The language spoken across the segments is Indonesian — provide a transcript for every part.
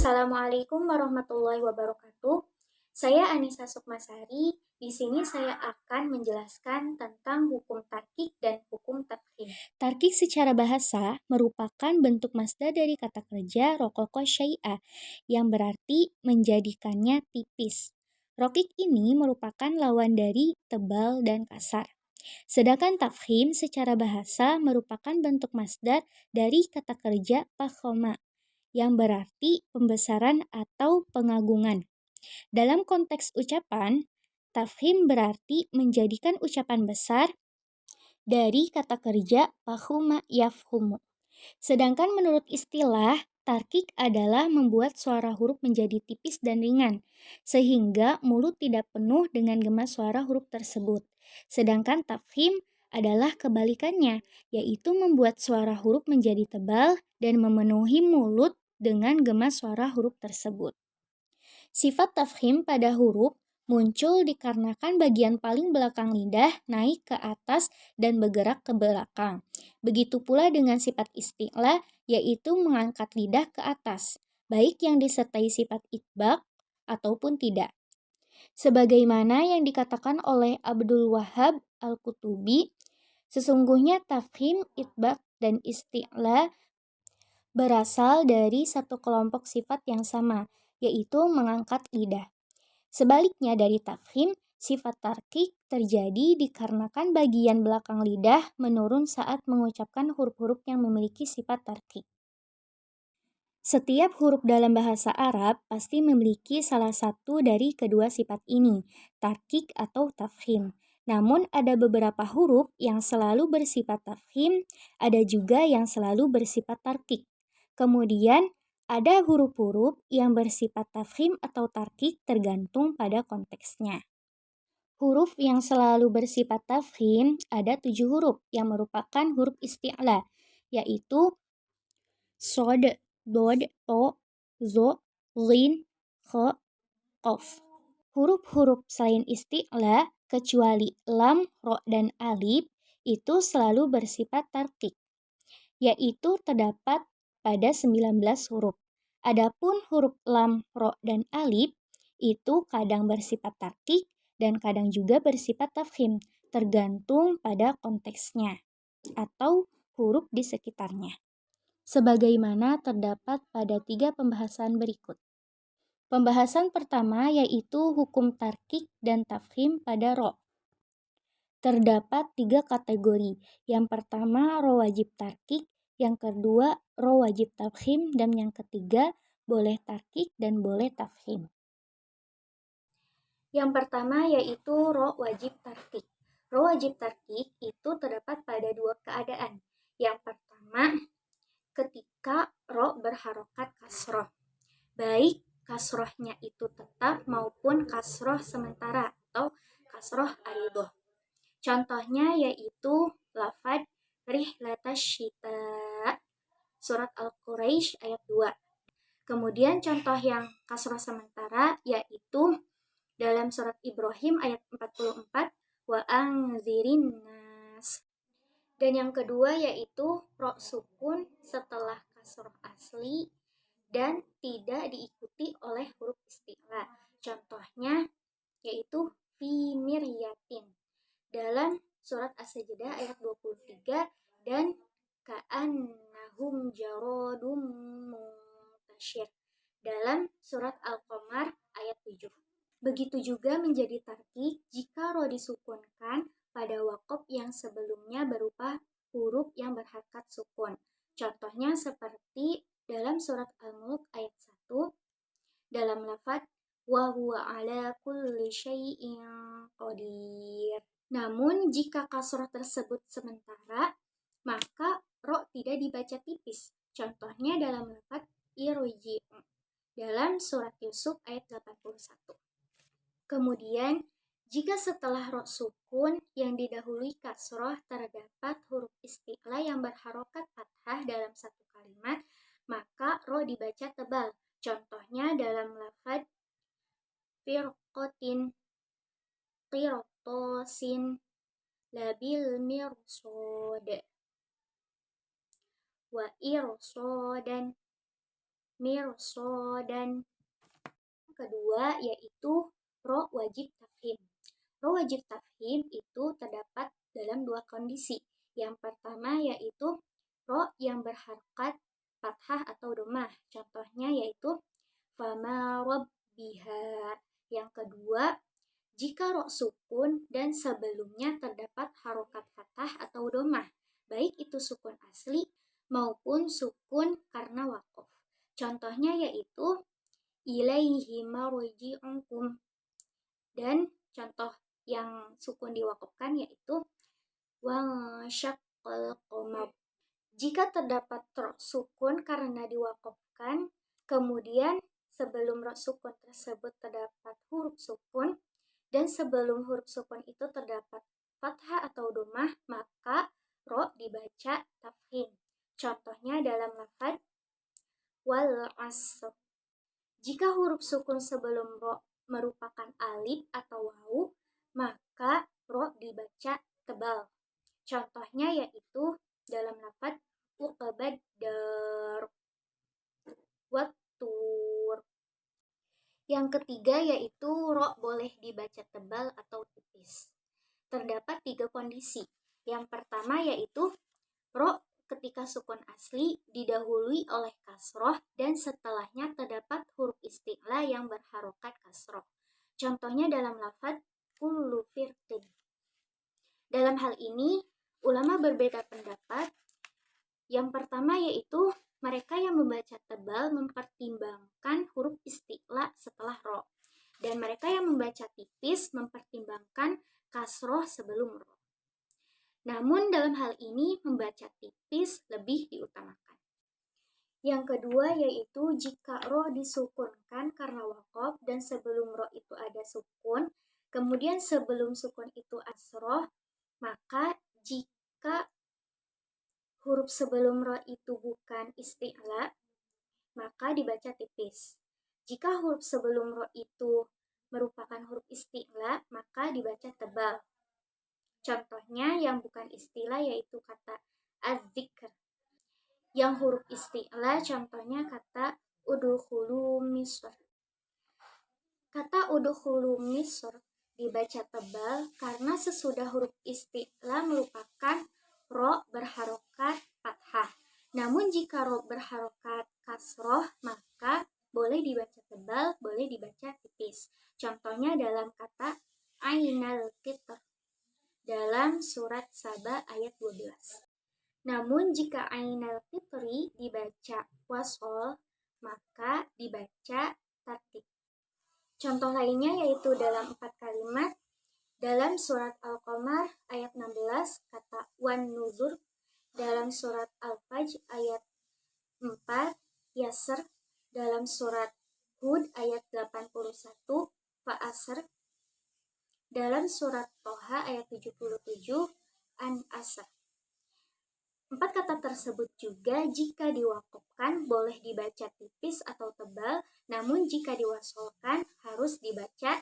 Assalamualaikum warahmatullahi wabarakatuh. Saya Anissa Sukmasari. Di sini saya akan menjelaskan tentang hukum tarkik dan hukum tafkhim. Tarkik secara bahasa merupakan bentuk masdar dari kata kerja rokoko syai'a yang berarti menjadikannya tipis. Rokik ini merupakan lawan dari tebal dan kasar. Sedangkan tafkhim secara bahasa merupakan bentuk masdar dari kata kerja pakhoma yang berarti pembesaran atau pengagungan. Dalam konteks ucapan, tafkhim berarti menjadikan ucapan besar dari kata kerja fahuma yafhumu. Sedangkan menurut istilah, tarkik adalah membuat suara huruf menjadi tipis dan ringan, sehingga mulut tidak penuh dengan gema suara huruf tersebut. Sedangkan tafhim adalah kebalikannya, yaitu membuat suara huruf menjadi tebal dan memenuhi mulut dengan gema suara huruf tersebut. Sifat tafkhim pada huruf muncul dikarenakan bagian paling belakang lidah naik ke atas dan bergerak ke belakang. Begitu pula dengan sifat isti'la, yaitu mengangkat lidah ke atas, baik yang disertai sifat itbaq ataupun tidak. Sebagaimana yang dikatakan oleh Abdul Wahhab Al-Qutubi, sesungguhnya tafkhim, itbaq, dan isti'la berasal dari satu kelompok sifat yang sama, yaitu mengangkat lidah. Sebaliknya dari tafkhim, sifat tarkik terjadi dikarenakan bagian belakang lidah menurun saat mengucapkan huruf-huruf yang memiliki sifat tarkik. Setiap huruf dalam bahasa Arab pasti memiliki salah satu dari kedua sifat ini, tarkik atau tafkhim. Namun ada beberapa huruf yang selalu bersifat tafkhim, ada juga yang selalu bersifat tarkik. Kemudian ada huruf-huruf yang bersifat tafkhim atau tarkik tergantung pada konteksnya. Huruf yang selalu bersifat tafkhim ada 7 huruf yang merupakan huruf isti'la, yaitu sod, dod, to, zo, lin, kha, qaf. Huruf-huruf selain isti'la, kecuali lam, ro, dan alif, itu selalu bersifat tarkik, yaitu terdapat pada 19 huruf. Adapun huruf lam, ro, dan alif itu kadang bersifat tarkik dan kadang juga bersifat tafkhim, tergantung pada konteksnya atau huruf di sekitarnya. Sebagaimana terdapat pada 3 pembahasan berikut. Pembahasan pertama yaitu hukum tarkik dan tafkhim pada ro. Terdapat 3 kategori. Yang pertama ro wajib tarkik, yang kedua ro wajib tafkhim, dan yang ketiga boleh tarkik dan boleh tafkhim. Yang pertama yaitu ro wajib tarkik. Ro wajib tarkik itu terdapat pada 2 keadaan. Yang pertama, ketika ro berharokat kasroh, baik kasrohnya itu tetap maupun kasroh sementara atau kasroh aridoh. Contohnya yaitu lafad rihlatash syita, surat Al-Quraisy ayat 2. Kemudian contoh yang kasroh sementara yaitu dalam surat Ibrahim ayat 44, wa anzirin nas. Dan yang kedua yaitu ro sukun setelah kasroh asli dan tidak diikuti oleh huruf isti'la. Contohnya yaitu fi miryatin dalam surat As-Sajdah ayat 23 dan ka'annahum jarodum muntashir dalam surat Al-Qamar ayat 7. Begitu juga menjadi tarkik jika ro disukunkan pada waqaf yang sebelumnya berupa huruf yang berharokat sukun. Contohnya seperti dalam surat Al-Mulk ayat 1 dalam lafaz wa huwa ala kulli syai'in qadir. Namun jika kasroh tersebut sementara, maka ro tidak dibaca tipis. Contohnya dalam lafaz irji'u dalam surat Yusuf ayat 81. Kemudian jika setelah ro sukun yang didahului kasroh terdapat huruf isti'la yang berharokat fathah dalam satu kalimat, maka ro dibaca tebal. Contohnya dalam lafaz firqatin, qirtosin, labil mirsod, wa irsodan, mirsodan. Kedua yaitu ro wajib tafhim. Ro wajib tafhim itu terdapat dalam dua kondisi. Yang pertama yaitu ro yang berharokat fathah atau domah. Contohnya yaitu fama rabbiha. Yang kedua, jika ro sukun dan sebelumnya terdapat harokat fathah atau domah, baik itu sukun asli maupun sukun karena wakof. Contohnya yaitu ilaihi marji'ukum. Dan contoh yang sukun diwakafkan yaitu wasyaqqal qamar. Jika terdapat ro sukun karena diwakafkan, kemudian sebelum ro sukun tersebut terdapat huruf sukun, dan sebelum huruf sukun itu terdapat fathah atau domah, maka ro dibaca tafkhim. Contohnya dalam lafaz wal asr. Jika huruf sukun sebelum ro merupakan alif atau wawu, maka ro dibaca tebal. Contohnya yaitu dalam lafaz uqbadar, wattur. Yang ketiga yaitu ro boleh dibaca tebal atau tipis. Terdapat 3 kondisi. Yang pertama yaitu ro ketika sukun asli didahului oleh kasroh dan setelahnya terdapat huruf isti'la yang berharokat kasroh. Contohnya dalam lafaz kullu firqin. Dalam hal ini, ulama berbeda pendapat. Yang pertama yaitu mereka yang membaca tebal mempertimbangkan huruf isti'la setelah ro. Dan mereka yang membaca tipis mempertimbangkan kasroh sebelum ro. Namun dalam hal ini membaca tipis lebih diutamakan. Yang kedua yaitu jika ro disukunkan karena wakof dan sebelum ro itu ada sukun, kemudian sebelum sukun itu asroh, maka jika huruf sebelum ro itu bukan isti'la, maka dibaca tipis. Jika huruf sebelum ro itu merupakan huruf isti'la, maka dibaca tebal. Contohnya yang bukan istilah yaitu kata az-zikr. Yang huruf istilah contohnya kata udkhulu Misr. Kata udkhulu Misr dibaca tebal karena sesudah huruf istilah merupakan ro berharokat fathah. Namun jika ro berharokat kasroh, maka boleh dibaca tebal, boleh dibaca tipis. Contohnya dalam kata ainal qitr dalam surat Saba ayat 12. Namun jika ainal fitri dibaca wasol, maka dibaca tartik. Contoh lainnya yaitu dalam 4 kalimat dalam surat Al-Qamar ayat 16 kata wan nuzur, dalam surat Al-Fajr ayat 4 yasr, dalam surat Hud ayat 81 fa'asr, dalam surat Toha ayat 77 an-asr. 4 kata tersebut juga jika diwakafkan boleh dibaca tipis atau tebal, namun jika diwasolkan harus dibaca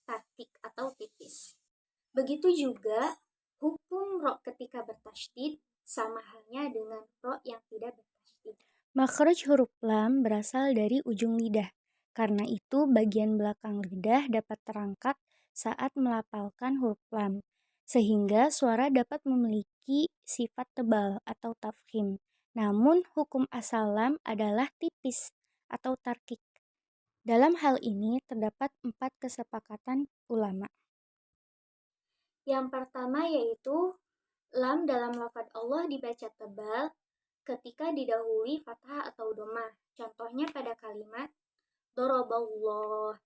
tartik atau tipis. Begitu juga hukum ro ketika bertasydid sama halnya dengan ro yang tidak bertasydid. Makhraj huruf lam berasal dari ujung lidah. Karena itu bagian belakang lidah dapat terangkat saat melafalkan huruf lam, sehingga suara dapat memiliki sifat tebal atau tafkhim. Namun hukum asal lam adalah tipis atau tarkik. Dalam hal ini terdapat 4 kesepakatan ulama. Yang pertama yaitu lam dalam lafaz Allah dibaca tebal ketika didahului fathah atau domah. Contohnya pada kalimat daraballah,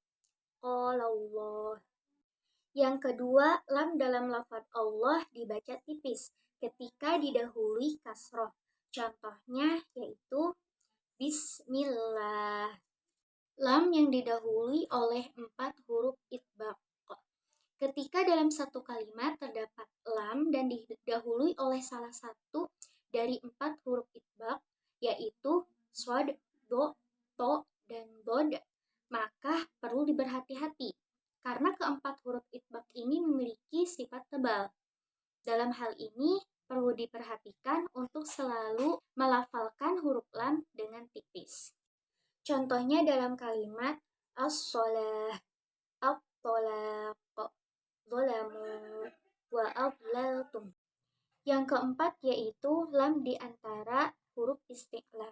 qalallah. Yang kedua, lam dalam lafaz Allah dibaca tipis ketika didahului kasroh. Contohnya yaitu bismillah. Lam yang didahului oleh 4 huruf itbaq. Ketika dalam satu kalimat terdapat lam dan didahului oleh salah satu dari 4 huruf itbaq, yaitu shad, do, to, dan dod, maka perlu diberhati-hati karena keempat huruf itbaq ini memiliki sifat tebal. Dalam hal ini perlu diperhatikan untuk selalu melafalkan huruf lam dengan tipis. Contohnya dalam kalimat as-shalah, at-talaq, zalamu, wa adlaltum. Yang keempat yaitu lam di antara huruf isti'la.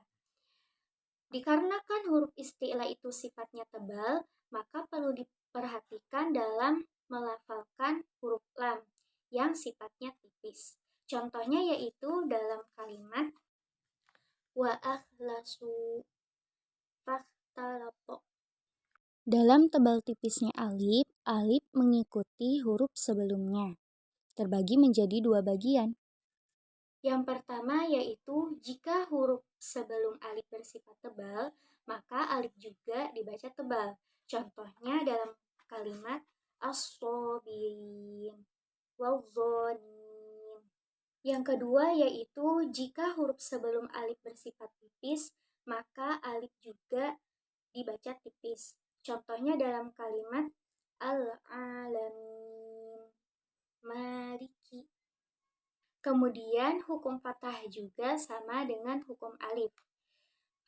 Dikarenakan huruf isti'la itu sifatnya tebal, maka perlu diperhatikan dalam melafalkan huruf lam yang sifatnya tipis. Contohnya yaitu dalam kalimat wa akhlasu fakhtalato. Dalam tebal tipisnya alif, alif mengikuti huruf sebelumnya, terbagi menjadi dua bagian. Yang pertama yaitu jika huruf sebelum alif bersifat tebal, maka alif juga dibaca tebal. Contohnya dalam kalimat as-sobirin, wal-zonin. Yang kedua yaitu jika huruf sebelum alif bersifat tipis, maka alif juga dibaca tipis. Contohnya dalam kalimat al-alamin, maliki. Kemudian hukum fathah juga sama dengan hukum alif.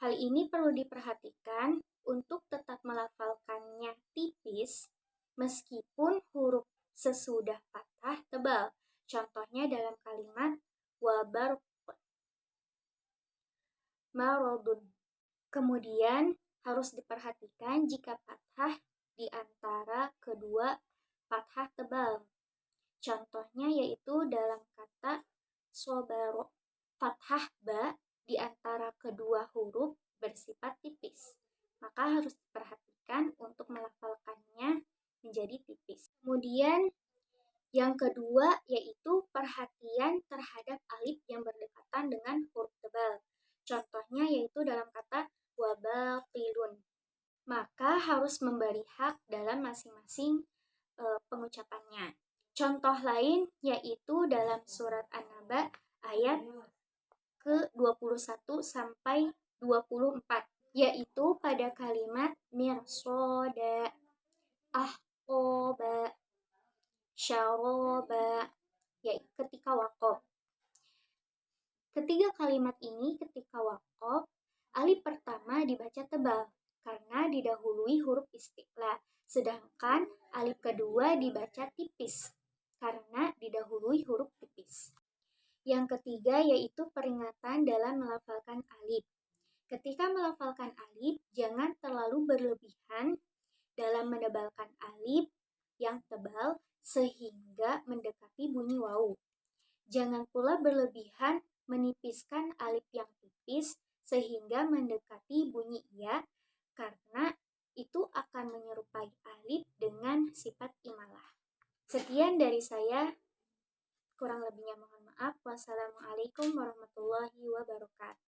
Hal ini perlu diperhatikan untuk tetap melafalkannya tipis meskipun huruf sesudah fathah tebal. Contohnya dalam kalimat wabar marodun. Kemudian harus diperhatikan jika fathah di antara kedua fathah tebal. Contohnya yaitu dalam kata sobaro. Fathah ba di antara kedua huruf bersifat tipis. Maka harus diperhatikan untuk melafalkannya menjadi tipis. Kemudian yang kedua yaitu perhatian terhadap alif yang berdekatan dengan huruf tebal. Contohnya yaitu dalam kata wabatilun. Maka harus memberi hak dalam masing-masing pengucapannya. Contoh lain yaitu dalam surat An-Naba ayat ke-21 sampai 24, yaitu pada kalimat mirsoda, ahqoba, syaroba, yaitu ketika waqaf. Ketiga kalimat ini ketika waqaf, alif pertama dibaca tebal karena didahului huruf isti'la, sedangkan alif kedua dibaca tipis karena didahului huruf tipis. Yang ketiga yaitu peringatan dalam melafalkan alif. Ketika melafalkan alif, jangan terlalu berlebihan dalam menebalkan alif yang tebal sehingga mendekati bunyi wawu. Jangan pula berlebihan menipiskan alif yang tipis sehingga mendekati bunyi ya, karena itu akan menyerupai alif dengan sifat imalah. Sekian dari saya, kurang lebihnya mohon maaf. Wassalamualaikum warahmatullahi wabarakatuh.